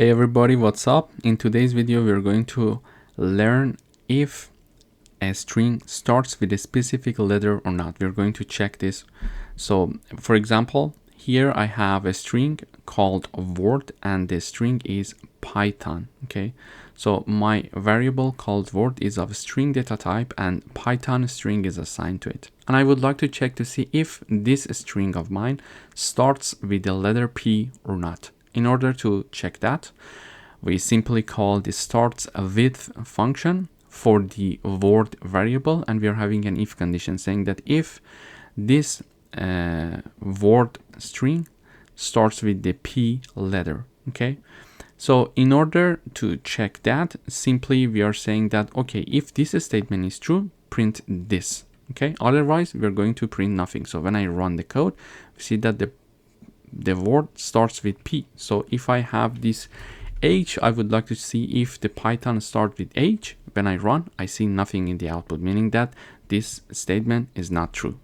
Hey everybody, what's up? In today's video we're going to learn if a string starts with a specific letter or not. We're going to check this. So for example, here I have a string called word and the string is Python. Okay, so my variable called word is of string data type and Python string is assigned to it, and I would like to check to see if this string of mine starts with the letter P or not. In order to check that, we simply call the starts with function for the word variable, and we are having an if condition saying that if this word string starts with the P letter. Okay, so in order to check that, simply we are saying that, okay, if this statement is true, print this. Okay, otherwise we're going to print nothing. So when I run the code, we see that the word starts with P. So if I have this H, I would like to see if the Python starts with H. When I run, I see nothing in the output, meaning that this statement is not true.